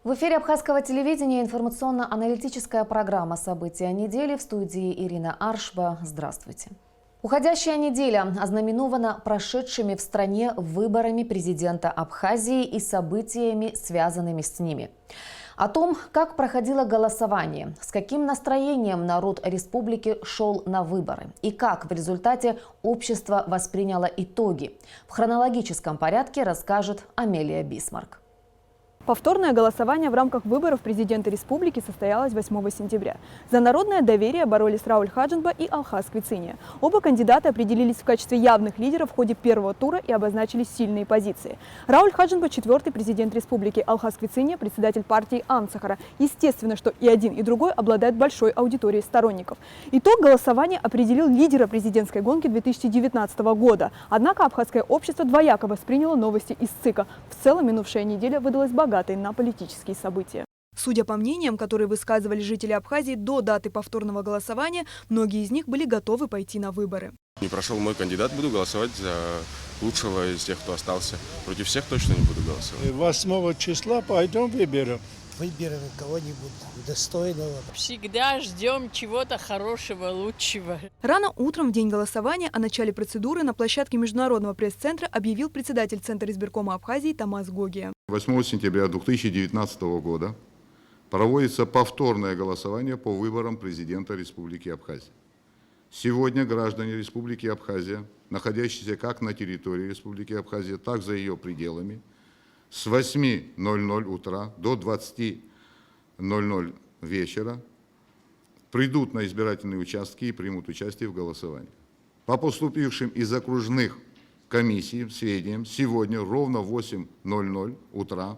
В эфире Абхазского телевидения информационно-аналитическая программа «События недели». В студии Ирина Аршба. Здравствуйте. Уходящая неделя ознаменована прошедшими в стране выборами президента Абхазии и событиями, связанными с ними. О том, как проходило голосование, с каким настроением народ республики шел на выборы и как в результате общество восприняло итоги, в хронологическом порядке расскажет Амелия Бисмарк. Повторное голосование в рамках выборов президента республики состоялось 8 сентября. За народное доверие боролись Рауль Хаджимба и Алхаз Квициния. Оба кандидата определились в качестве явных лидеров в ходе первого тура и обозначили сильные позиции. Рауль Хаджимба – 4-й президент республики, Алхаз Квициния – председатель партии Амцахара. Естественно, что и один, и другой обладают большой аудиторией сторонников. Итог голосования определил лидера президентской гонки 2019 года. Однако абхазское общество двояко восприняло новости из ЦИКа. В целом минувшая неделя выдалась богатой на политические события. Судя по мнениям, которые высказывали жители Абхазии до даты повторного голосования, многие из них были готовы пойти на выборы. Не прошел мой кандидат, буду голосовать за лучшего из тех, кто остался. Против всех точно не буду голосовать. 8 числа пойдем выберем. Выберем кого-нибудь достойного. Всегда ждем чего-то хорошего, лучшего. Рано утром в день голосования о начале процедуры на площадке Международного пресс-центра объявил председатель Центра избиркома Абхазии Тамас Гогия. 8 сентября 2019 года проводится повторное голосование по выборам президента Республики Абхазия. Сегодня граждане Республики Абхазия, находящиеся как на территории Республики Абхазия, так и за ее пределами, с 8:00 утра до 20:00 вечера придут на избирательные участки и примут участие в голосовании. По поступившим из окружных комиссий сведениям, сегодня ровно в 8:00 утра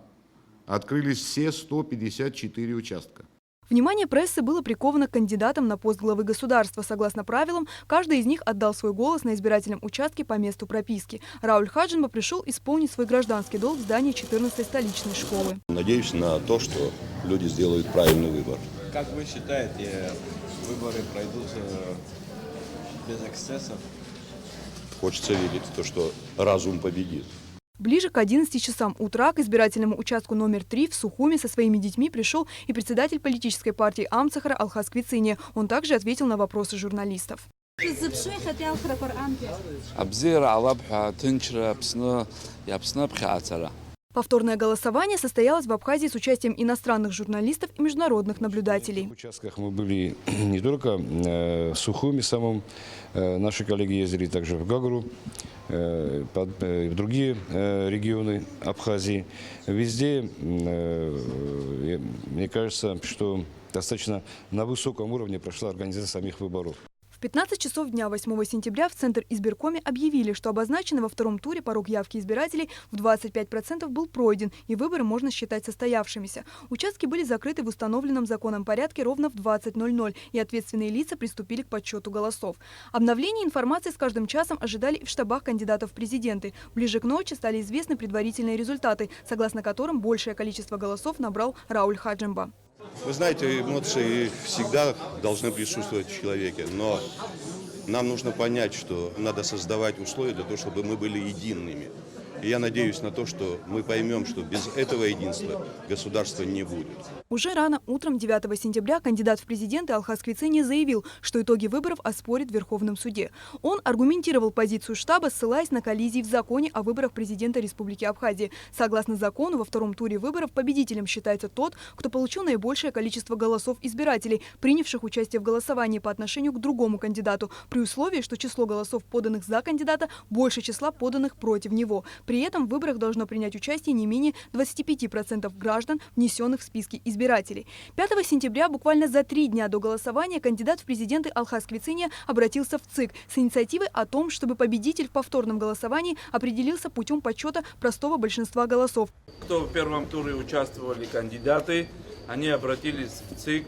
открылись все 154 участка. Внимание прессы было приковано к кандидатам на пост главы государства. Согласно правилам, каждый из них отдал свой голос на избирательном участке по месту прописки. Рауль Хаджимба пришел исполнить свой гражданский долг в здании 14-й столичной школы. Надеюсь на то, что люди сделают правильный выбор. Как вы считаете, выборы пройдут без эксцессов? Хочется верить в то, что разум победит. Ближе к 11 часам утра к избирательному участку номер 3 в Сухуми со своими детьми пришел и председатель политической партии Амцахара Алхаз Квициния. Он также ответил на вопросы журналистов. Повторное голосование состоялось в Абхазии с участием иностранных журналистов и международных наблюдателей. В участках мы были не только в Сухуми самом, наши коллеги ездили также в Гагару, в другие регионы Абхазии. Везде, мне кажется, что достаточно на высоком уровне прошла организация самих выборов. В 15 часов дня 8 сентября в Центр избиркоме объявили, что обозначенный во втором туре порог явки избирателей в 25% был пройден, и выборы можно считать состоявшимися. Участки были закрыты в установленном законом порядке ровно в 20:00, и ответственные лица приступили к подсчету голосов. Обновление информации с каждым часом ожидали и в штабах кандидатов в президенты. Ближе к ночи стали известны предварительные результаты, согласно которым большее количество голосов набрал Рауль Хаджимба. Вы знаете, эмоции всегда должны присутствовать в человеке, но нам нужно понять, что надо создавать условия для того, чтобы мы были едиными. И я надеюсь на то, что мы поймем, что без этого единства государства не будет. Уже рано утром 9 сентября кандидат в президенты Алхаз Квициния заявил, что итоги выборов оспорит в Верховном суде. Он аргументировал позицию штаба, ссылаясь на коллизии в законе о выборах президента Республики Абхазия. Согласно закону, во втором туре выборов победителем считается тот, кто получил наибольшее количество голосов избирателей, принявших участие в голосовании по отношению к другому кандидату, при условии, что число голосов, поданных за кандидата, больше числа поданных против него. При этом в выборах должно принять участие не менее 25% граждан, внесенных в списки избирателей. 5 сентября, буквально за 3 дня до голосования, кандидат в президенты Алхаз Квициния обратился в ЦИК с инициативой о том, чтобы победитель в повторном голосовании определился путем подсчета простого большинства голосов. Кто в первом туре участвовали кандидаты, они обратились в ЦИК,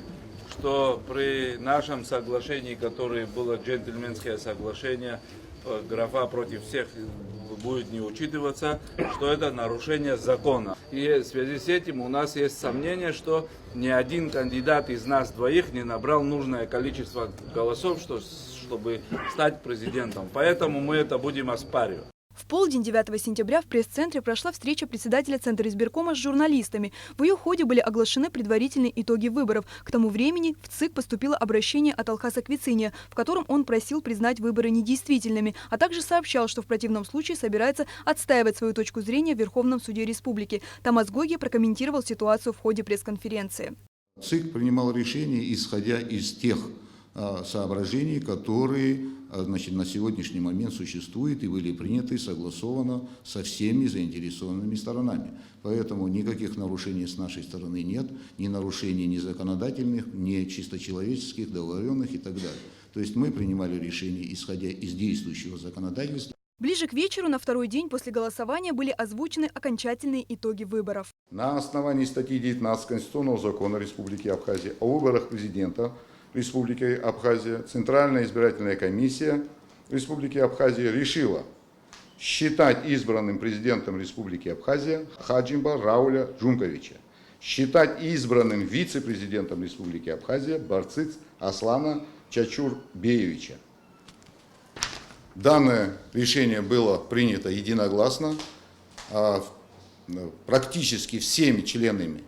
что при нашем соглашении, которое было джентльменское соглашение, графа против всех будет не учитываться, что это нарушение закона. И в связи с этим у нас есть сомнение, что ни один кандидат из нас двоих не набрал нужное количество голосов, чтобы стать президентом. Поэтому мы это будем оспаривать. В полдень 9 сентября в пресс-центре прошла встреча председателя Центра избиркома с журналистами. В ее ходе были оглашены предварительные итоги выборов. К тому времени в ЦИК поступило обращение от Алхаса Квициния, в котором он просил признать выборы недействительными, а также сообщал, что в противном случае собирается отстаивать свою точку зрения в Верховном суде республики. Тамас Гоги прокомментировал ситуацию в ходе пресс-конференции. ЦИК принимал решения, исходя из тех соображений, которые на сегодняшний момент существуют и были приняты согласованно со всеми заинтересованными сторонами. Поэтому никаких нарушений с нашей стороны нет, ни нарушений ни законодательных, ни чисто человеческих, договоренных и так далее. То есть мы принимали решения, исходя из действующего законодательства. Ближе к вечеру на второй день после голосования были озвучены окончательные итоги выборов. На основании статьи 19 Конституционного закона Республики Абхазия о выборах президента Республики Абхазия Центральная избирательная комиссия Республики Абхазия решила считать избранным президентом Республики Абхазия Хаджимба Рауля Джумковича, считать избранным вице-президентом Республики Абхазия Барциц Аслана Чачурбеевича. Данное решение было принято единогласно практически всеми членами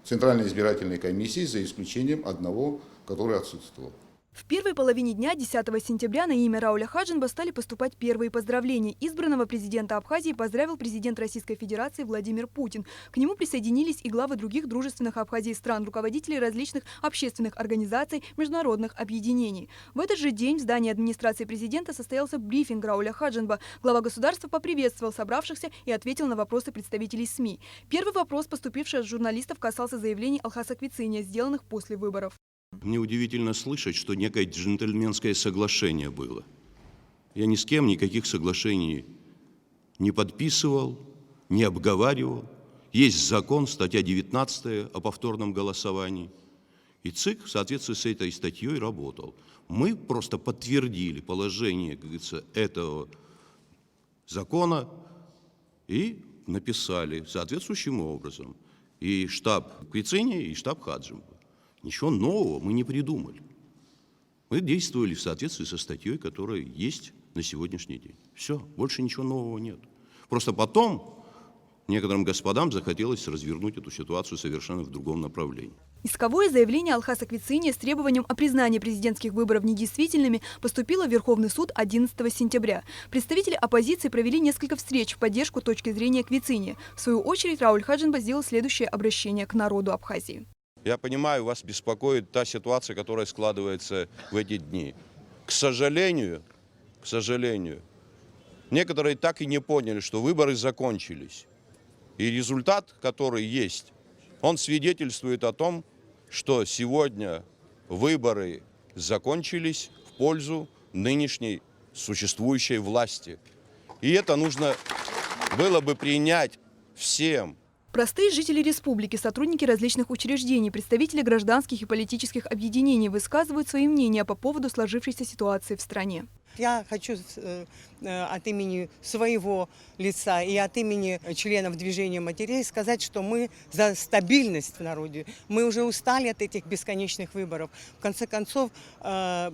Центральной избирательной комиссии, за исключением одного, который отсутствовал. В первой половине дня 10 сентября на имя Рауля Хаджимба стали поступать первые поздравления. Избранного президента Абхазии поздравил президент Российской Федерации Владимир Путин. К нему присоединились и главы других дружественных Абхазии стран, руководители различных общественных организаций, международных объединений. В этот же день в здании администрации президента состоялся брифинг Рауля Хаджимба. Глава государства поприветствовал собравшихся и ответил на вопросы представителей СМИ. Первый вопрос, поступивший от журналистов, касался заявлений Алхаса Квициния, сделанных после выборов. Мне удивительно слышать, что некое джентльменское соглашение было. Я ни с кем никаких соглашений не подписывал, не обговаривал. Есть закон, статья 19 о повторном голосовании. И ЦИК в соответствии с этой статьей работал. Мы просто подтвердили положение, как говорится, этого закона и написали соответствующим образом. И штаб Квициния, и штаб Хаджимба. Ничего нового мы не придумали. Мы действовали в соответствии со статьей, которая есть на сегодняшний день. Все, больше ничего нового нет. Просто потом некоторым господам захотелось развернуть эту ситуацию совершенно в другом направлении. Исковое заявление Алхаса Квициния с требованием о признании президентских выборов недействительными поступило в Верховный суд 11 сентября. Представители оппозиции провели несколько встреч в поддержку точки зрения Квициния. В свою очередь Рауль Хаджимба сделал следующее обращение к народу Абхазии. Я понимаю, вас беспокоит та ситуация, которая складывается в эти дни. К сожалению, некоторые так и не поняли, что выборы закончились. И результат, который есть, он свидетельствует о том, что сегодня выборы закончились в пользу нынешней существующей власти. И это нужно было бы принять всем. Простые жители республики, сотрудники различных учреждений, представители гражданских и политических объединений высказывают свои мнения по поводу сложившейся ситуации в стране. Я хочу от имени своего лица и от имени членов движения матерей сказать, что мы за стабильность в народе. Мы уже устали от этих бесконечных выборов. В конце концов, на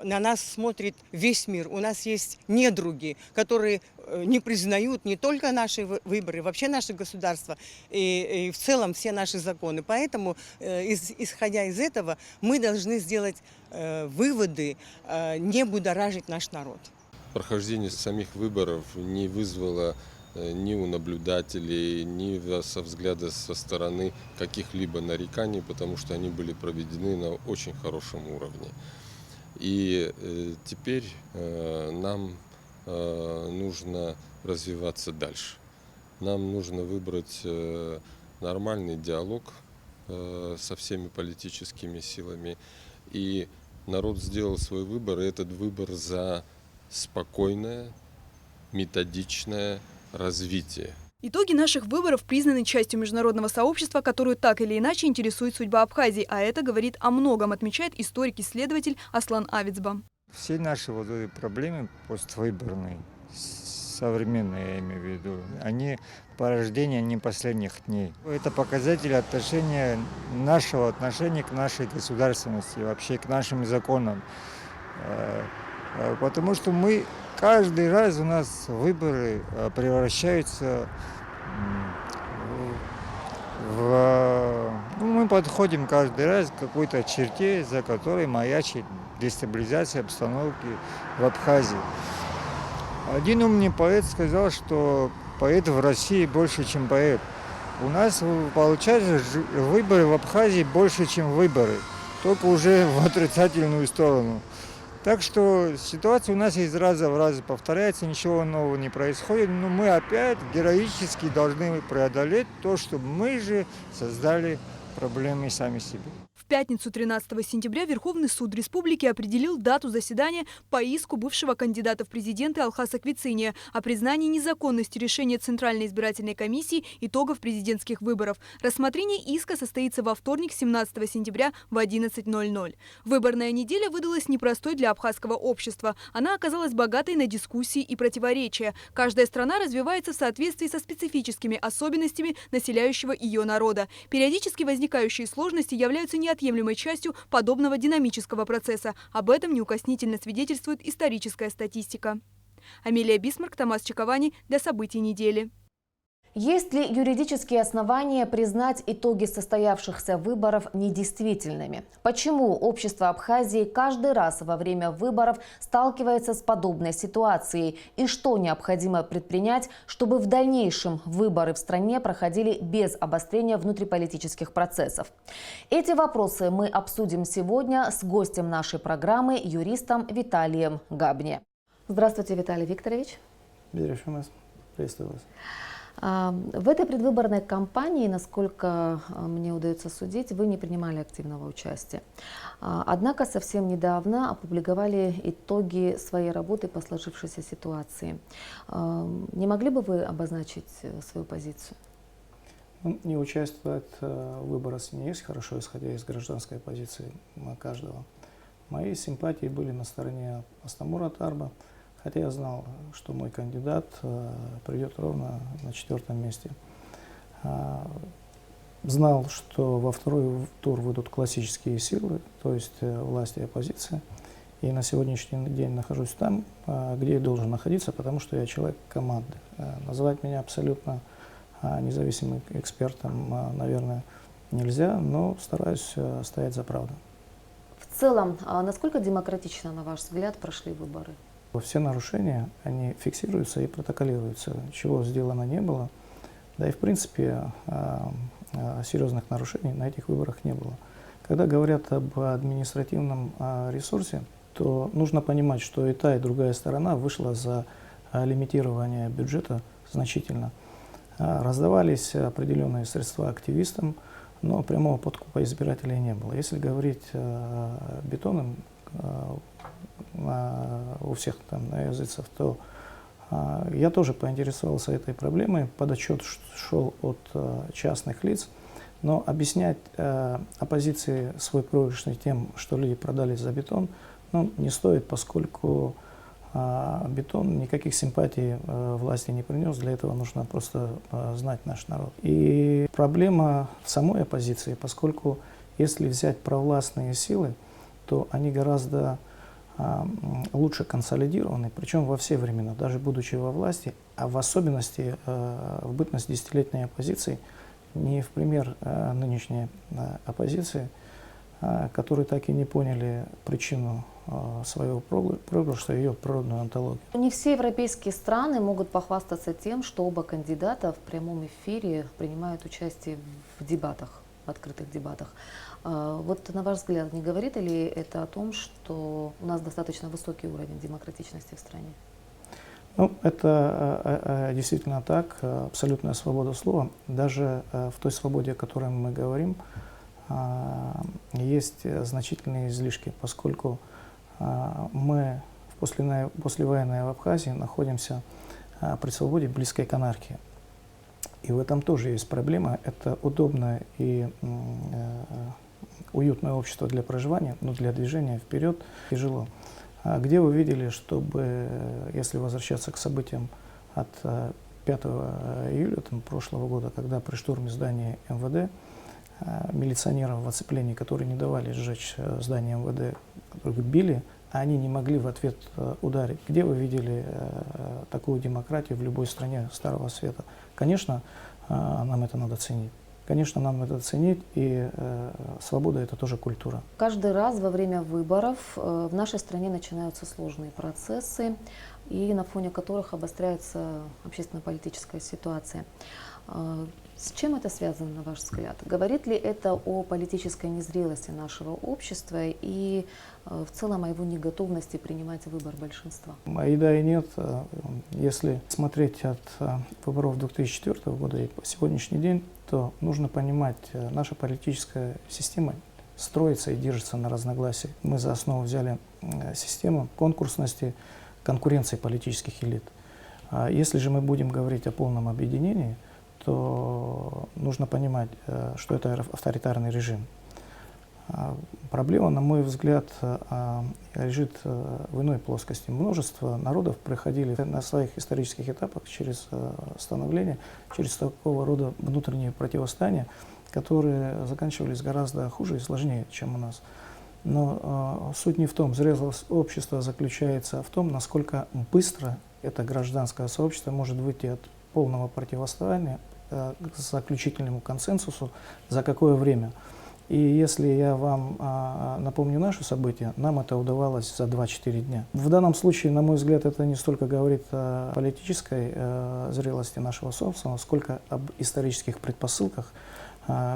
нас смотрит весь мир. У нас есть недруги, которые не признают не только наши выборы, вообще наше государство и в целом все наши законы. Поэтому, исходя из этого, мы должны сделать выводы, не будоражить наш народ. Прохождение самих выборов не вызвало ни у наблюдателей, ни со взгляда со стороны каких-либо нареканий, потому что они были проведены на очень хорошем уровне. И теперь нам нужно развиваться дальше. Нам нужно выбрать нормальный диалог со всеми политическими силами. И народ сделал свой выбор, и этот выбор за спокойное, методичное развитие. Итоги наших выборов признаны частью международного сообщества, которую так или иначе интересует судьба Абхазии. А это говорит о многом, отмечает историк-исследователь Аслан Авицба. Все наши вот эти проблемы поствыборные, современные, я имею в виду, они порождение не последних дней. Это показатель нашего отношения к нашей государственности, вообще к нашим законам. Потому что мы каждый раз у нас выборы превращаются мы подходим каждый раз к какой-то черте, за которой маячит дестабилизация обстановки в Абхазии. Один умный поэт сказал, что поэт в России больше, чем поэт. У нас получается выборы в Абхазии больше, чем выборы, только уже в отрицательную сторону. Так что ситуация у нас из раза в раз повторяется, ничего нового не происходит, но мы опять героически должны преодолеть то, что мы же создали проблемы сами себе. В пятницу 13 сентября Верховный суд республики определил дату заседания по иску бывшего кандидата в президенты Алхаса Квициния о признании незаконности решения Центральной избирательной комиссии итогов президентских выборов. Рассмотрение иска состоится во вторник, 17 сентября в 11:00. Выборная неделя выдалась непростой для абхазского общества. Она оказалась богатой на дискуссии и противоречия. Каждая страна развивается в соответствии со специфическими особенностями населяющего ее народа. Периодически возникающие сложности являются неотъемлемой частью подобного динамического процесса. Об этом неукоснительно свидетельствует историческая статистика. Амелия Бисмарк, Томас Чиковани для событий недели. Есть ли юридические основания признать итоги состоявшихся выборов недействительными? Почему общество Абхазии каждый раз во время выборов сталкивается с подобной ситуацией? И что необходимо предпринять, чтобы в дальнейшем выборы в стране проходили без обострения внутриполитических процессов? Эти вопросы мы обсудим сегодня с гостем нашей программы, юристом Виталием Габни. Здравствуйте, Виталий Викторович. Приветствую вас. В этой предвыборной кампании, насколько мне удается судить, вы не принимали активного участия. Однако совсем недавно опубликовали итоги своей работы по сложившейся ситуации. Не могли бы вы обозначить свою позицию? Не участвовать в выборах не есть хорошо, исходя из гражданской позиции каждого. Мои симпатии были на стороне Астамура Тарба. Хотя я знал, что мой кандидат придет ровно на 4-м месте. Знал, что во второй тур выйдут классические силы, то есть власть и оппозиция. И на сегодняшний день нахожусь там, где я должен находиться, потому что я человек команды. Назвать меня абсолютно независимым экспертом, наверное, нельзя, но стараюсь стоять за правду. В целом, насколько демократично, на ваш взгляд, прошли выборы? Все нарушения, они фиксируются и протоколируются, чего сделано не было. Да и в принципе серьезных нарушений на этих выборах не было. Когда говорят об административном ресурсе, то нужно понимать, что и та, и другая сторона вышла за лимитирование бюджета значительно. Раздавались определенные средства активистам, но прямого подкупа избирателей не было. Если говорить бетоном, у всех там языцев, то я тоже поинтересовался этой проблемой. Подотчет шел от частных лиц, но объяснять оппозиции свой проигрышный тем, что люди продали за бетон, не стоит, поскольку бетон никаких симпатий власти не принес. Для этого нужно просто знать наш народ. И проблема в самой оппозиции, поскольку если взять провластные силы, то они гораздо лучше консолидированы, причем во все времена, даже будучи во власти, а в особенности в бытность десятилетней оппозиции, не в пример нынешней оппозиции, которые так и не поняли причину своего проигрыша, ее природную онтологию. Не все европейские страны могут похвастаться тем, что оба кандидата в прямом эфире принимают участие в дебатах, в открытых дебатах. Вот на ваш взгляд, не говорит ли это о том, что у нас достаточно высокий уровень демократичности в стране? Это действительно так, абсолютная свобода слова. Даже в той свободе, о которой мы говорим, есть значительные излишки, поскольку мы в послевоенной Абхазии находимся при свободе, близкой к анархии. И в этом тоже есть проблема. Это удобное и уютное общество для проживания, но для движения вперед тяжело. Где вы видели, чтобы, если возвращаться к событиям от 5 июля прошлого года, когда при штурме здания МВД милиционеров в оцеплении, которые не давали сжечь здание МВД, которых били, они не могли в ответ ударить. Где вы видели такую демократию в любой стране Старого Света? Конечно, нам это надо ценить. Конечно, нам это ценить, и свобода – это тоже культура. Каждый раз во время выборов в нашей стране начинаются сложные процессы, и на фоне которых обостряется общественно-политическая ситуация. С чем это связано, на ваш взгляд? Говорит ли это о политической незрелости нашего общества и в целом о его неготовности принимать выбор большинства? И да, и нет. Если смотреть от выборов 2004 года и по сегодняшний день, то нужно понимать, наша политическая система строится и держится на разногласии. Мы за основу взяли систему конкурсности, конкуренции политических элит. Если же мы будем говорить о полном объединении, то нужно понимать, что это авторитарный режим. Проблема, на мой взгляд, лежит в иной плоскости. Множество народов проходили на своих исторических этапах через становление, через такого рода внутренние противостояния, которые заканчивались гораздо хуже и сложнее, чем у нас. Но суть не в том, зрелость общества заключается в том, насколько быстро это гражданское сообщество может выйти от полного противостояния к заключительному консенсусу, за какое время. И если я вам напомню наши события, нам это удавалось за 2-4 дня. В данном случае, на мой взгляд, это не столько говорит о политической зрелости нашего собственного, сколько об исторических предпосылках,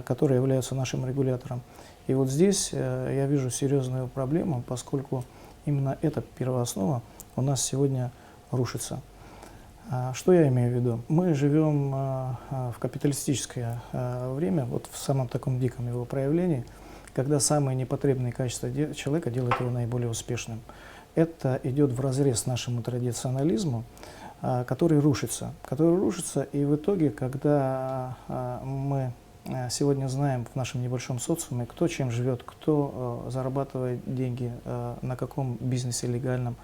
которые являются нашим регулятором. И вот здесь я вижу серьезную проблему, поскольку именно эта первооснова у нас сегодня рушится. Что я имею в виду? Мы живем в капиталистическое время, вот в самом таком диком его проявлении, когда самые непотребные качества человека делают его наиболее успешным. Это идет вразрез нашему традиционализму, который рушится. И в итоге, когда мы сегодня знаем в нашем небольшом социуме, кто чем живет, кто зарабатывает деньги, на каком бизнесе легальном,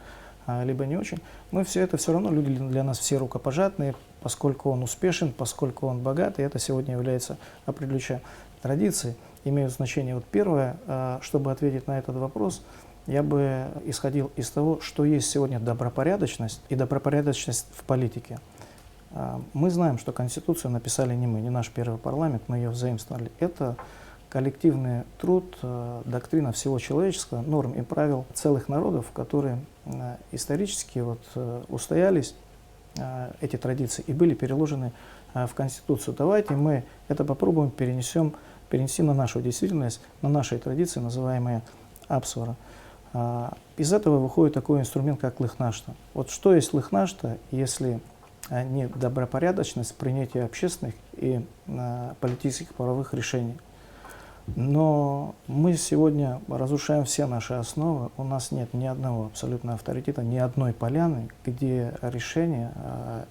либо не очень, мы все это все равно, люди для нас все рукопожатные, поскольку он успешен, поскольку он богат, и это сегодня является определяющей традицией, имеют значение. Вот первое, чтобы ответить на этот вопрос, я бы исходил из того, что есть сегодня добропорядочность и добропорядочность в политике. Мы знаем, что Конституцию написали не мы, не наш первый парламент, мы ее заимствовали. Это коллективный труд, доктрина всего человеческого, норм и правил целых народов, которые исторически устоялись, эти традиции, и были переложены в Конституцию. Давайте мы это попробуем перенести на нашу действительность, на наши традиции, называемые Апсвара. Из этого выходит такой инструмент, как лыхнашта. Вот что есть лыхнашта, если не добропорядочность принятия общественных и политических правовых решений? Но мы сегодня разрушаем все наши основы. У нас нет ни одного абсолютно авторитета, ни одной поляны, где решение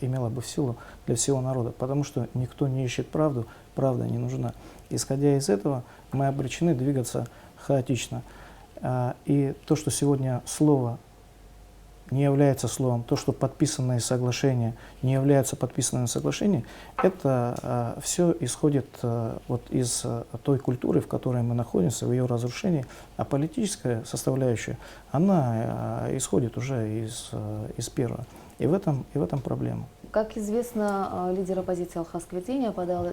имело бы силу для всего народа. Потому что никто не ищет правду, правда не нужна. Исходя из этого, мы обречены двигаться хаотично. И то, что сегодня слово не является словом, то, что подписанные соглашения не являются подписанными соглашениями, это все исходит вот из той культуры, в которой мы находимся, в ее разрушении, а политическая составляющая, она исходит уже из первого. И в этом проблема. Как известно, лидер оппозиции Алхаз Квитения подал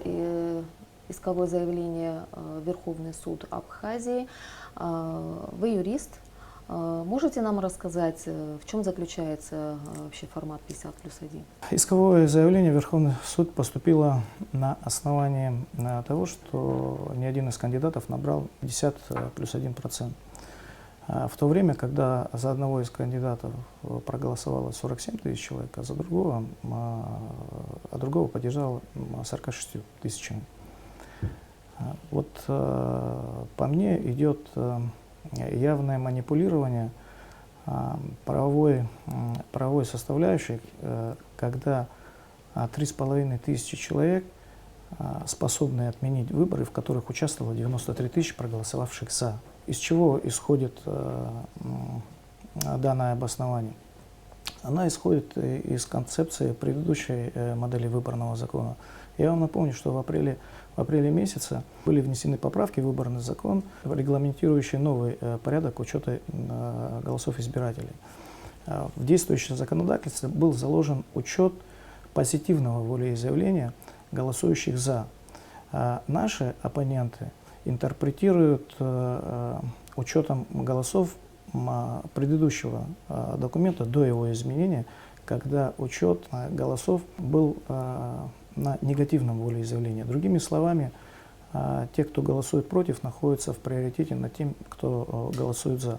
исковое заявление в Верховный суд Абхазии. Вы юрист. Можете нам рассказать, в чем заключается вообще формат 50+1? Исковое заявление в Верховный суд поступило на основании того, что ни один из кандидатов набрал 50+1%. В то время, когда за одного из кандидатов проголосовало 47 тысяч человек, а за другого поддержало 46 тысячами. Вот по мне идет явное манипулирование правовой составляющей, когда 3500 человек способны отменить выборы, в которых участвовало 93 тысячи проголосовавших «за». Из чего исходит данное обоснование? она исходит из концепции предыдущей модели выборного закона. Я вам напомню, что в апреле месяце были внесены поправки в выборный закон, регламентирующие новый порядок учета голосов избирателей. В действующем законодательстве был заложен учет позитивного волеизъявления голосующих «за». Наши оппоненты интерпретируют учетом голосов предыдущего документа до его изменения, когда учет голосов был на негативном волеизъявлении. Другими словами, те, кто голосует против, находятся в приоритете над тем, кто голосует за.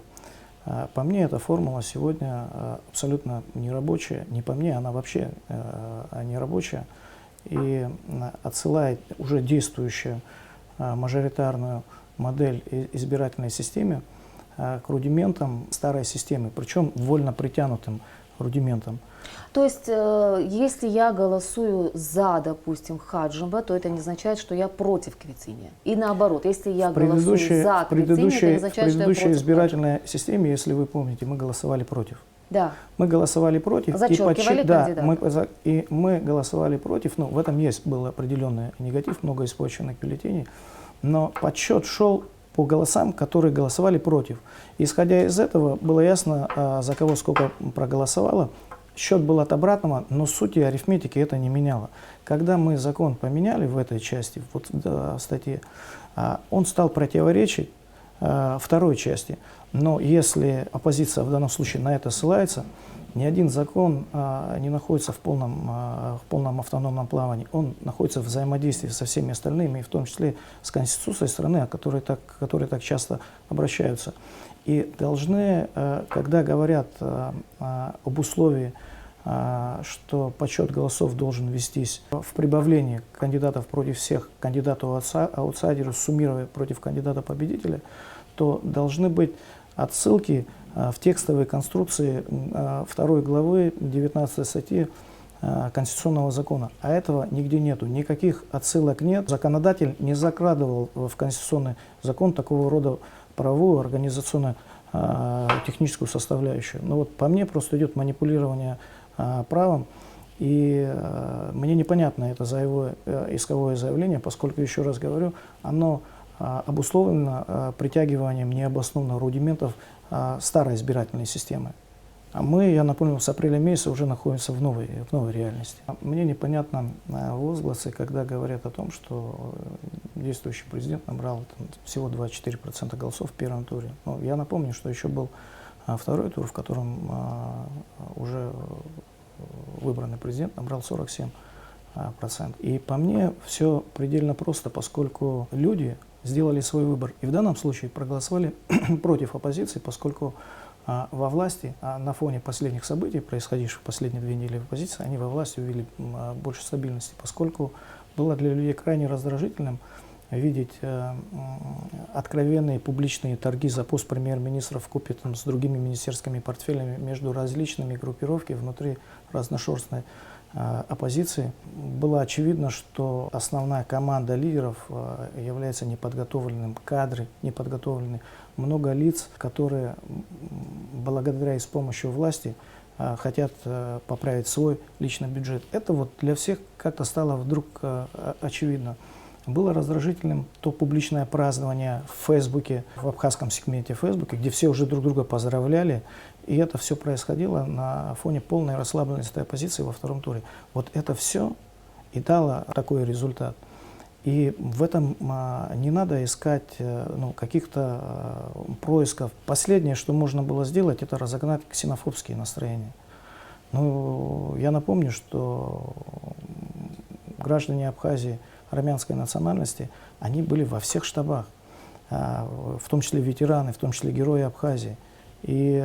По мне, эта формула сегодня абсолютно нерабочая. Не по мне, она вообще нерабочая. И отсылает уже действующую мажоритарную модель избирательной системы к рудиментам старой системы, причем вольно притянутым рудиментам. То есть, если я голосую за, допустим, Хаджимба, то это не означает, что я против Квицинья. И наоборот, если я голосую за Квицинья, это не означает, что я против. В предыдущей избирательной системе, если вы помните, мы голосовали против. Да. Мы голосовали против. Зачеркивали кандидата. И мы голосовали против. Ну, в этом был определенный негатив, много испорченных бюллетеней. Но подсчет шел по голосам, которые голосовали против. Исходя из этого, было ясно, за кого сколько проголосовало. Счет был от обратного, но сути арифметики это не меняло. Когда мы закон поменяли в этой части, вот в статье, он стал противоречить второй части. Но если оппозиция в данном случае на это ссылается, ни один закон не находится в полном автономном плавании. Он находится в взаимодействии со всеми остальными, в том числе с Конституцией страны, о которой так часто обращаются. И должны, когда говорят об условии, что подсчет голосов должен вестись в прибавлении кандидатов против всех, кандидату-аутсайдеру суммировать против кандидата-победителя, то должны быть отсылки в текстовой конструкции 2 главы 19 статьи Конституционного закона. А этого нигде нету. Никаких отсылок нет. Законодатель не закрадывал в Конституционный закон такого рода правовую, организационную, техническую составляющую. Но вот по мне просто идет манипулирование правом. И мне непонятно это исковое заявление, поскольку, еще раз говорю, оно обусловлено притягиванием необоснованных рудиментов старой избирательной системы. А мы, я напомню, с апреля месяца уже находимся в новой реальности. Мне непонятно возгласы, когда говорят о том, что действующий президент набрал всего 24% голосов в первом туре. Но я напомню, что еще был второй тур, в котором уже выбранный президент набрал 47%. И по мне все предельно просто, поскольку люди сделали свой выбор. И в данном случае проголосовали против оппозиции, поскольку во власти, на фоне последних событий, происходивших в последние 2 недели в оппозиции, они во власти увидели больше стабильности, поскольку было для людей крайне раздражительным видеть откровенные публичные торги за пост премьер-министра вкупе с другими министерскими портфелями между различными группировками внутри разношерстной оппозиции. Было очевидно, что основная команда лидеров является неподготовленным, кадры неподготовленные. Много лиц, которые благодаря и с помощью власти хотят поправить свой личный бюджет. Это вот для всех как-то стало вдруг очевидно. Было раздражительным то публичное празднование в Фейсбуке, в абхазском сегменте Фейсбука, где все уже друг друга поздравляли. И это все происходило на фоне полной расслабленности оппозиции во втором туре. Вот это все и дало такой результат. И в этом не надо искать каких-то происков. Последнее, что можно было сделать, это разогнать ксенофобские настроения. Ну, я напомню, что граждане Абхазии армянской национальности, они были во всех штабах, в том числе ветераны, в том числе герои Абхазии. И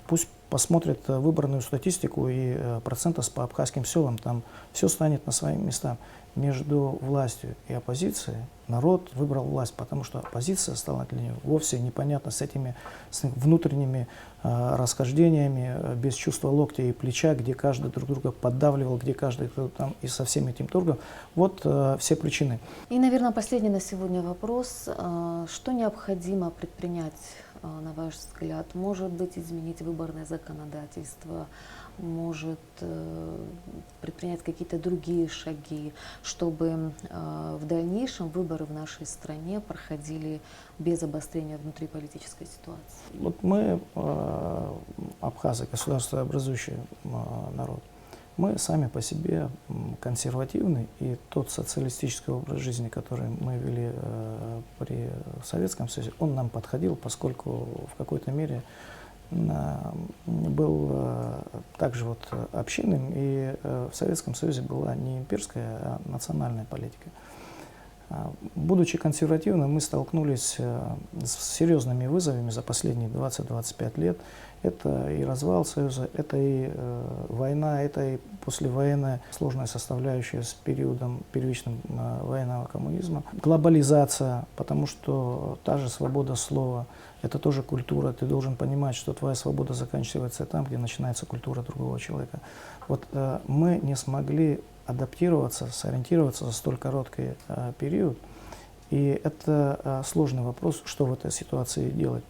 пусть посмотрят выборную статистику и проценты по абхазским селам, там все станет на свои места. Между властью и оппозицией народ выбрал власть, потому что оппозиция стала для него вовсе непонятна с внутренними расхождениями, без чувства локтя и плеча, где каждый друг друга поддавливал, где каждый там и со всем этим торгом. Вот все причины. И, наверное, последний на сегодня вопрос. Что необходимо предпринять на ваш взгляд, может быть изменить выборное законодательство, может предпринять какие-то другие шаги, чтобы в дальнейшем выборы в нашей стране проходили без обострения внутриполитической ситуации? Вот мы, абхазы, государствообразующий народ, мы сами по себе консервативны, и тот социалистический образ жизни, который мы вели при Советском Союзе, он нам подходил, поскольку в какой-то мере был также вот общинным, и в Советском Союзе была не имперская, а национальная политика. Будучи консервативным, мы столкнулись с серьезными вызовами за последние 20-25 лет. Это и развал Союза, это и война, это и послевоенная сложная составляющая с периодом первичным военного коммунизма. Глобализация, потому что та же свобода слова, это тоже культура. Ты должен понимать, что твоя свобода заканчивается там, где начинается культура другого человека. Вот мы не смогли адаптироваться, сориентироваться за столь короткий период. И это сложный вопрос, что в этой ситуации делать.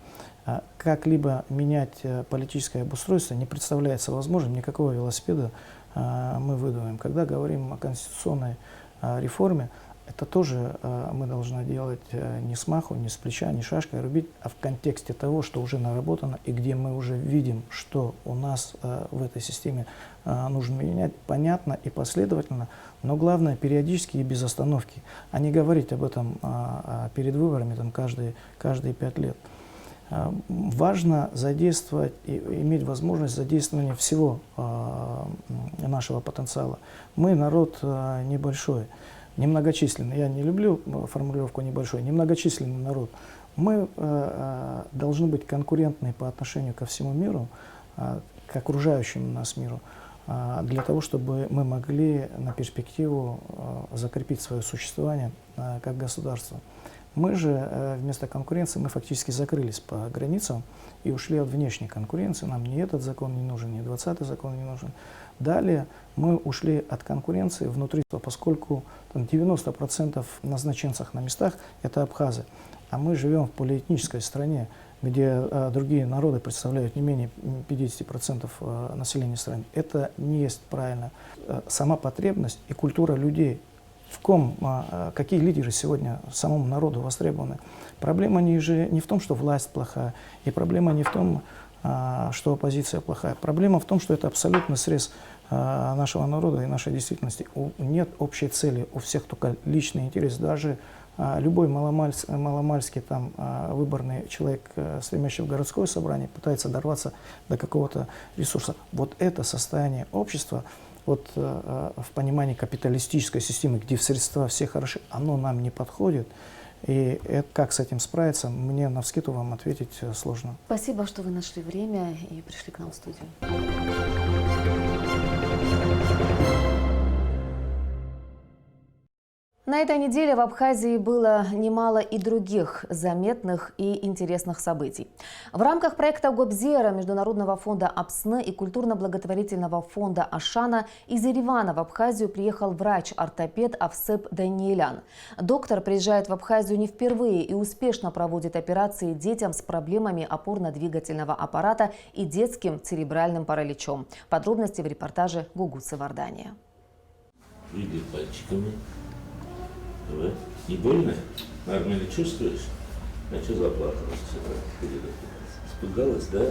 Как-либо менять политическое обустройство не представляется возможным, никакого велосипеда мы выдумаем. Когда говорим о конституционной реформе, это тоже мы должны делать не с маху, не с плеча, не шашкой рубить, а в контексте того, что уже наработано и где мы уже видим, что у нас в этой системе нужно менять понятно и последовательно, но главное периодически и без остановки, а не говорить об этом перед выборами там, каждые 5 лет. Важно задействовать и иметь возможность задействования всего нашего потенциала. Мы народ небольшой, немногочисленный. Я не люблю формулировку небольшой, немногочисленный народ. Мы должны быть конкурентны по отношению ко всему миру, к окружающему нас миру, для того, чтобы мы могли на перспективу закрепить свое существование как государство. Мы же вместо конкуренции, мы фактически закрылись по границам и ушли от внешней конкуренции. Нам ни этот закон не нужен, ни 20-й закон не нужен. Далее мы ушли от конкуренции внутри, поскольку 90% назначенцев на местах – это абхазы. А мы живем в полиэтнической стране, где другие народы представляют не менее 50% населения страны. Это не есть правильно. Сама потребность и культура людей, какие лидеры сегодня самому народу востребованы. Проблема не в том, что власть плохая, и проблема не в том, что оппозиция плохая. Проблема в том, что это абсолютный срез нашего народа и нашей действительности. Нет общей цели, у всех только личный интерес. Даже любой маломальский там, выборный человек, стремящий в городское собрание, пытается дорваться до какого-то ресурса. Вот это состояние общества, вот в понимании капиталистической системы, где средства все хороши, оно нам не подходит. И как с этим справиться, мне навскидку вам ответить сложно. Спасибо, что вы нашли время и пришли к нам в студию. На этой неделе в Абхазии было немало и других заметных и интересных событий. В рамках проекта Гобзера Международного фонда АПСН и культурно-благотворительного фонда Ашана из Еревана в Абхазию приехал врач-ортопед Авсеп Даниелян. Доктор приезжает в Абхазию не впервые и успешно проводит операции детям с проблемами опорно-двигательного аппарата и детским церебральным параличом. Подробности в репортаже Гугуцы Вардания. Двигай пальчиками. Давай. Не больно? Нормально чувствуешь? А что заплакалась? Испугалась, да?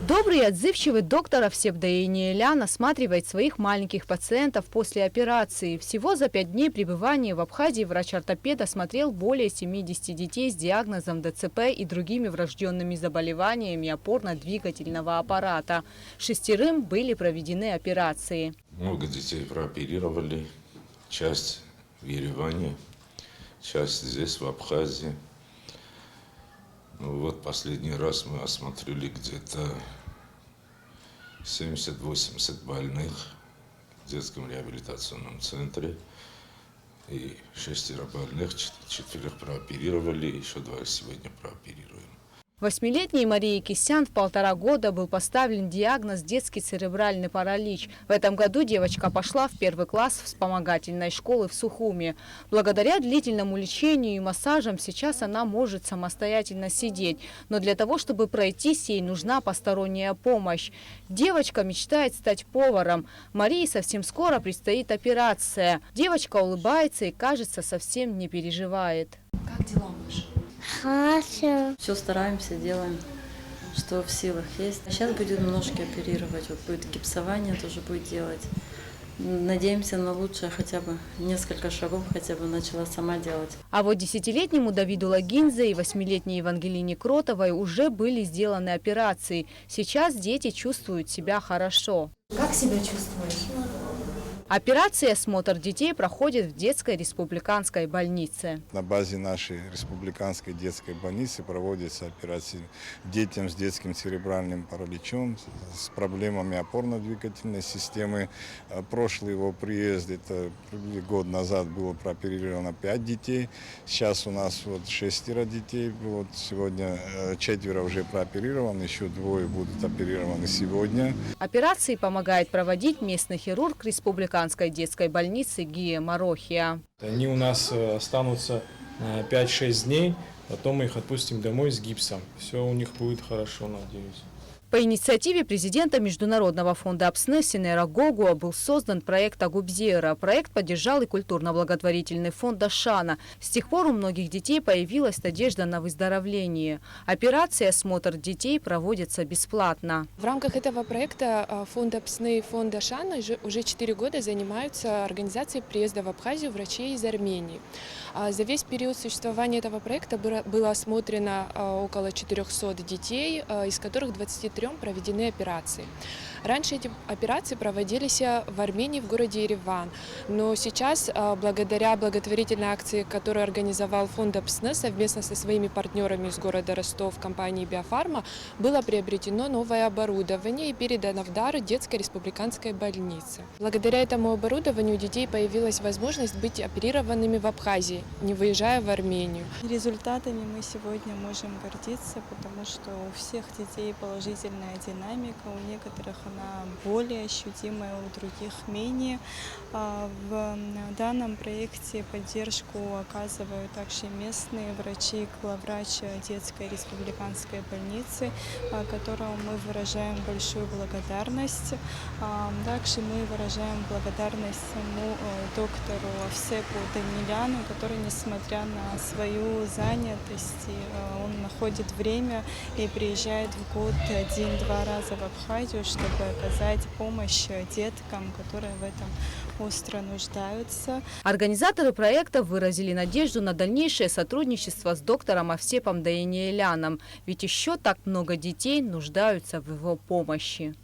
Добрый и отзывчивый доктор Авсеп Даниелян осматривает своих маленьких пациентов после операции. Всего за 5 дней пребывания в Абхазии врач-ортопед осмотрел более 70 детей с диагнозом ДЦП и другими врожденными заболеваниями опорно-двигательного аппарата. 6 были проведены операции. Много детей прооперировали, часть в Ереване, часть здесь, в Абхазии. Ну вот последний раз мы осмотрели где-то 70-80 больных в детском реабилитационном центре. И 6 больных, 4 прооперировали, еще 2 сегодня прооперируем. 8-летней Марии Кисян в 1,5 года был поставлен диагноз детский церебральный паралич. В этом году девочка пошла в 1 класс вспомогательной школы в Сухуми. Благодаря длительному лечению и массажам сейчас она может самостоятельно сидеть. Но для того, чтобы пройтись, ей нужна посторонняя помощь. Девочка мечтает стать поваром. Марии совсем скоро предстоит операция. Девочка улыбается и, кажется, совсем не переживает. Как дела, Маша? Хорошо. Все стараемся, делаем, что в силах есть. Сейчас будем ножки оперировать, вот будет гипсование тоже будет делать. Надеемся на лучшее, хотя бы несколько шагов хотя бы начала сама делать. А вот 10-летнему Давиду Лагинзе и 8-летней Евангелине Кротовой уже были сделаны операции. Сейчас дети чувствуют себя хорошо. Как себя чувствуешь? Операция «Осмотр детей» проходит в детской республиканской больнице. На базе нашей республиканской детской больницы проводятся операции детям с детским церебральным параличом, с проблемами опорно-двигательной системы. Прошлый его приезд, это год назад, было прооперировано 5 детей. Сейчас у нас 6 детей. Сегодня 4 уже прооперированы, еще 2 будут оперированы сегодня. Операции помогает проводить местный хирург республиканской детской больницы Гия Марохия. Они у нас останутся 5-6 дней, потом мы их отпустим домой с гипсом. Все у них будет хорошо, надеюсь. По инициативе президента Международного фонда ОПСН Синера Гогуа был создан проект Агубзера. Проект поддержал и культурно-благотворительный фонд Ашана. С тех пор у многих детей появилась надежда на выздоровление. Операция «Осмотр детей» проводится бесплатно. В рамках этого проекта фонд ОПСН и фонд Ашана уже 4 года занимаются организацией приезда в Абхазию врачей из Армении. За весь период существования этого проекта было осмотрено около 400 детей, из которых 23 проведены операции. Раньше эти операции проводились в Армении, в городе Ереван. Но сейчас, благодаря благотворительной акции, которую организовал фонд ОПСН совместно со своими партнерами из города Ростов, компании «Биофарма», было приобретено новое оборудование и передано в дар детской республиканской больнице. Благодаря этому оборудованию у детей появилась возможность быть оперированными в Абхазии, не выезжая в Армению. Результатами мы сегодня можем гордиться, потому что у всех детей положительная динамика, у некоторых она более ощутимая, у других менее. В данном проекте поддержку оказывают также местные врачи, главврач детской республиканской больницы, которому мы выражаем большую благодарность. Также мы выражаем благодарность самому доктору Овсепу Даниляну, который, несмотря на свою занятость, он находит время и приезжает в год 1-2 раза в Абхазию, чтобы оказать помощь деткам, которые в этом остро нуждаются. Организаторы проекта выразили надежду на дальнейшее сотрудничество с доктором Овсепом Даниеляном, ведь еще так много детей нуждаются в его помощи.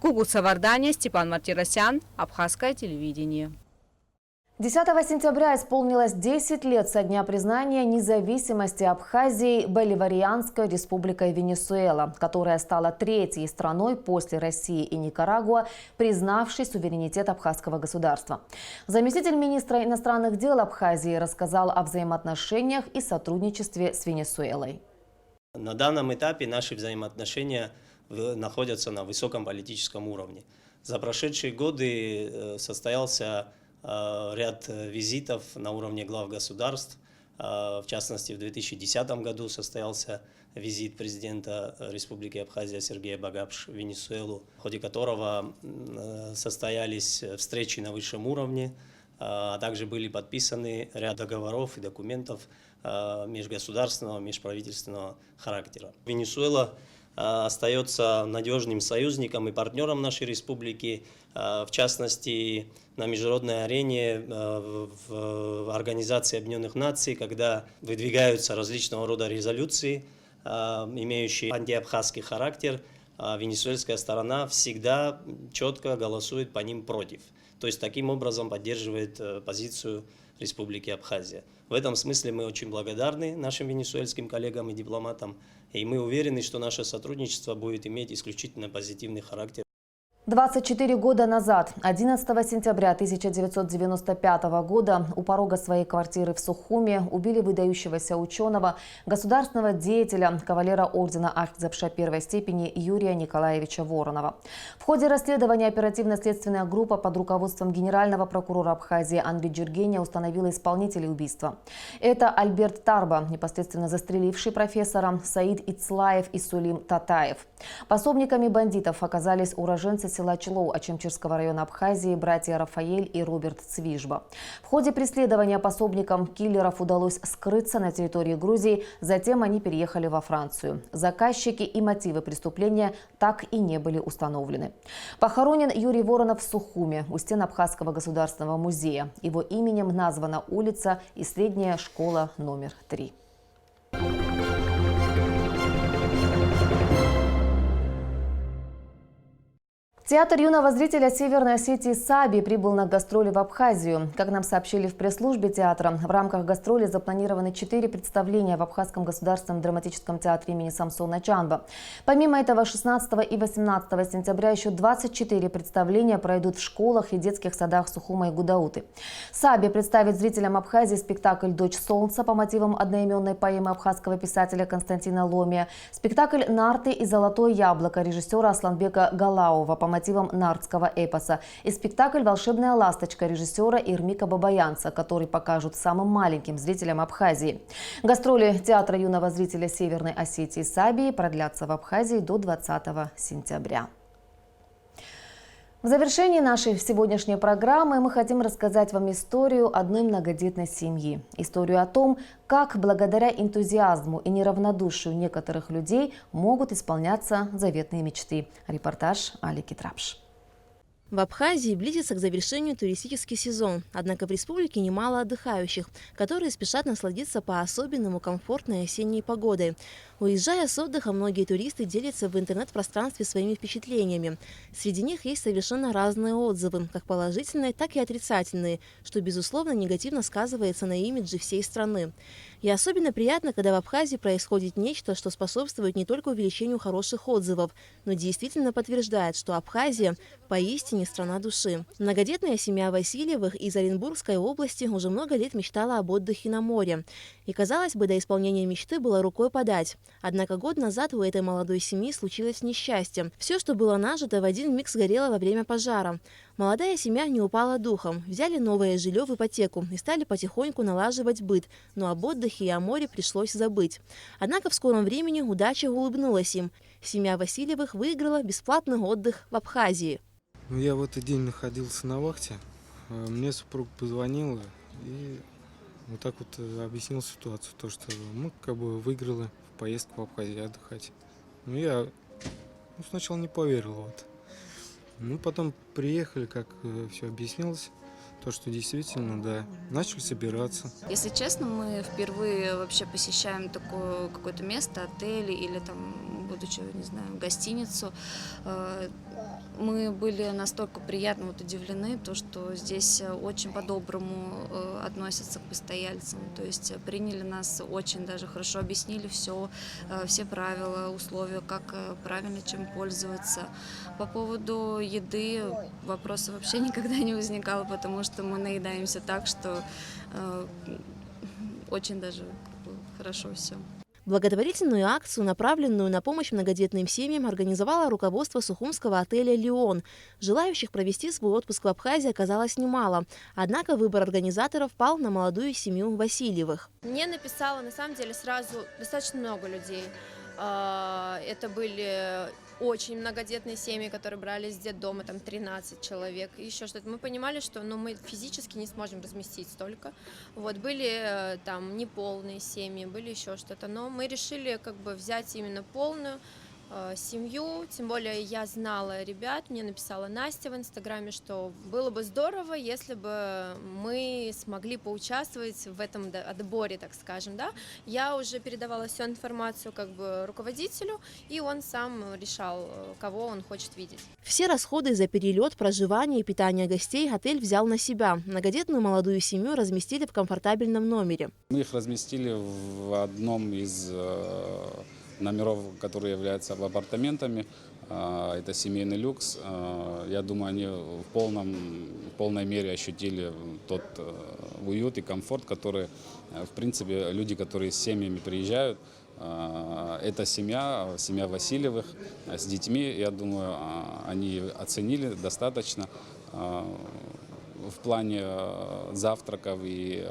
Кугут Савардания, Степан Мартиросян, Абхазское телевидение. 10 сентября исполнилось 10 лет со дня признания независимости Абхазии Боливарианской республикой Венесуэла, которая стала 3-й страной после России и Никарагуа, признавшей суверенитет абхазского государства. Заместитель министра иностранных дел Абхазии рассказал о взаимоотношениях и сотрудничестве с Венесуэлой. На данном этапе наши взаимоотношения находятся на высоком политическом уровне. За прошедшие годы состоялся ряд визитов на уровне глав государств. В частности, в 2010 году состоялся визит президента Республики Абхазия Сергея Багапш в Венесуэлу, в ходе которого состоялись встречи на высшем уровне, а также были подписаны ряд договоров и документов межгосударственного, межправительственного характера. Венесуэла остается надежным союзником и партнером нашей республики, в частности, на международной арене, в Организации Объединенных Наций, когда выдвигаются различного рода резолюции, имеющие антиабхазский характер, венесуэльская сторона всегда четко голосует по ним против. То есть таким образом поддерживает позицию Республики Абхазия. В этом смысле мы очень благодарны нашим венесуэльским коллегам и дипломатам, и мы уверены, что наше сотрудничество будет иметь исключительно позитивный характер. 24 года назад, 11 сентября 1995 года, у порога своей квартиры в Сухуми убили выдающегося ученого, государственного деятеля, кавалера ордена Ахтзепша первой степени Юрия Николаевича Воронова. В ходе расследования оперативно-следственная группа под руководством генерального прокурора Абхазии Андри Джергения установила исполнителей убийства. Это Альберт Тарба, непосредственно застреливший профессора, Саид Ицлаев и Сулим Татаев. Пособниками бандитов оказались уроженцы села Челоу Ачимчирского района Абхазии братья Рафаэль и Роберт Цвижба. В ходе преследования пособникам киллеров удалось скрыться на территории Грузии, затем они переехали во Францию. Заказчики и мотивы преступления так и не были установлены. Похоронен Юрий Воронов в Сухуме, у стен Абхазского государственного музея. Его именем названа улица и средняя школа номер 3. Театр юного зрителя Северной Осетии «Саби» прибыл на гастроли в Абхазию. Как нам сообщили в пресс-службе театра, в рамках гастроли запланированы 4 представления в Абхазском государственном драматическом театре имени Самсона Чанба. Помимо этого, 16 и 18 сентября еще 24 представления пройдут в школах и детских садах Сухума и Гудауты. «Саби» представит зрителям Абхазии спектакль «Дочь солнца» по мотивам одноименной поэмы абхазского писателя Константина Ломия, спектакль «Нарты и золотое яблоко» режиссера Асланбека Галауова по мотивам нартского эпоса и спектакль «Волшебная ласточка» режиссера Ирмика Бабаянца, который покажут самым маленьким зрителям Абхазии. Гастроли театра юного зрителя Северной Осетии «Саби» продлятся в Абхазии до 20 сентября. В завершении нашей сегодняшней программы мы хотим рассказать вам историю одной многодетной семьи. Историю о том, как благодаря энтузиазму и неравнодушию некоторых людей могут исполняться заветные мечты. Репортаж Алики Трапш. В Абхазии близится к завершению туристический сезон, однако в республике немало отдыхающих, которые спешат насладиться по-особенному комфортной осенней погодой. Уезжая с отдыха, многие туристы делятся в интернет-пространстве своими впечатлениями. Среди них есть совершенно разные отзывы, как положительные, так и отрицательные, что, безусловно, негативно сказывается на имидже всей страны. И особенно приятно, когда в Абхазии происходит нечто, что способствует не только увеличению хороших отзывов, но действительно подтверждает, что Абхазия поистине страна души. Многодетная семья Васильевых из Оренбургской области уже много лет мечтала об отдыхе на море. И, казалось бы, до исполнения мечты было рукой подать. Однако год назад у этой молодой семьи случилось несчастье. Все, что было нажито, в один миг сгорело во время пожара. Молодая семья не упала духом, взяли новое жилье в ипотеку и стали потихоньку налаживать быт, но об отдыхе и о море пришлось забыть. Однако в скором времени удача улыбнулась им. Семья Васильевых выиграла бесплатный отдых в Абхазии. Я в этот день находился на вахте, мне супруг позвонила и вот так вот объяснил ситуацию, то что мы как бы выиграли поездку в Абхазию отдыхать. Но я сначала не поверил вот. Ну, потом приехали, как все объяснилось, то, что действительно, да, начали собираться. Если честно, мы впервые вообще посещаем такое какое-то место, отель или там, будучи, не знаю, гостиницу. Мы были настолько приятно удивлены, то, что здесь очень по-доброму относятся к постояльцам. То есть приняли нас очень даже хорошо, объяснили все правила, условия, как правильно чем пользоваться. По поводу еды вопросов вообще никогда не возникало, потому что мы наедаемся так, что очень даже хорошо все. Благотворительную акцию, направленную на помощь многодетным семьям, организовало руководство сухумского отеля «Лион». Желающих провести свой отпуск в Абхазии оказалось немало. Однако выбор организаторов пал на молодую семью Васильевых. Мне написало, на самом деле, сразу достаточно много людей. Это были очень многодетные семьи, которые брали из детдома, там 13 человек, и еще что-то. Мы понимали, что мы физически не сможем разместить столько. Вот, были там неполные семьи, были еще что-то, но мы решили как бы взять именно полную семью, тем более я знала ребят, мне написала Настя в Инстаграме, что было бы здорово, если бы мы смогли поучаствовать в этом отборе, так скажем, да. Я уже передавала всю информацию как бы руководителю, и он сам решал, кого он хочет видеть. Все расходы за перелет, проживание и питание гостей отель взял на себя. Многодетную молодую семью разместили в комфортабельном номере. Мы их разместили в одном из номеров, которые являются апартаментами. это семейный люкс. Я думаю, они в полной мере ощутили тот уют и комфорт, который, в принципе, люди, которые с семьями приезжают, это семья Васильевых с детьми, я думаю, они оценили достаточно в плане завтраков и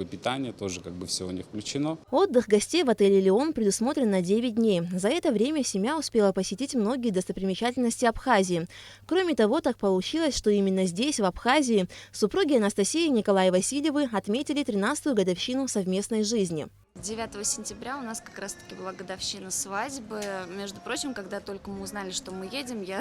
питания, тоже все у них включено. Отдых гостей в отеле «Леон» предусмотрен на 9 дней. За это время семья успела посетить многие достопримечательности Абхазии. Кроме того, так получилось, что именно здесь, в Абхазии, супруги Анастасии и Николай Васильевы отметили 13-ю годовщину совместной жизни. 9 сентября у нас как раз-таки была годовщина свадьбы. Между прочим, когда только мы узнали, что мы едем, я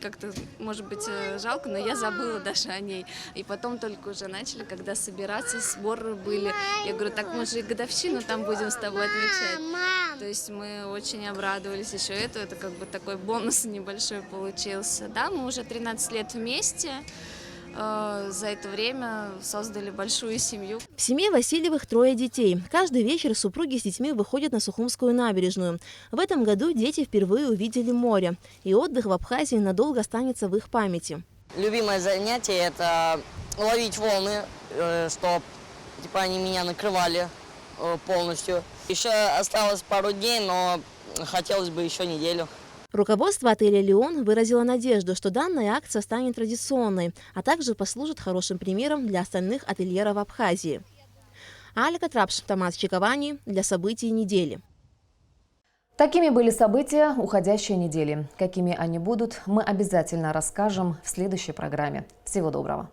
как-то, может быть, жалко, но я забыла даже о ней. И потом только уже начали, когда собираться, сборы были. Я говорю, так мы же и годовщину там будем с тобой отмечать. То есть мы очень обрадовались еще это как бы такой бонус небольшой получился. Да, мы уже 13 лет вместе. За это время создали большую семью. В семье Васильевых 3 детей. Каждый вечер супруги с детьми выходят на Сухумскую набережную. В этом году дети впервые увидели море. И отдых в Абхазии надолго останется в их памяти. Любимое занятие – это ловить волны, чтобы они меня накрывали полностью. Еще осталось пару дней, но хотелось бы еще неделю. Руководство отеля «Леон» выразило надежду, что данная акция станет традиционной, а также послужит хорошим примером для остальных ательеров Абхазии. Алика Трапш, Томас Чиковани для событий недели. Такими были события уходящей недели. Какими они будут, мы обязательно расскажем в следующей программе. Всего доброго.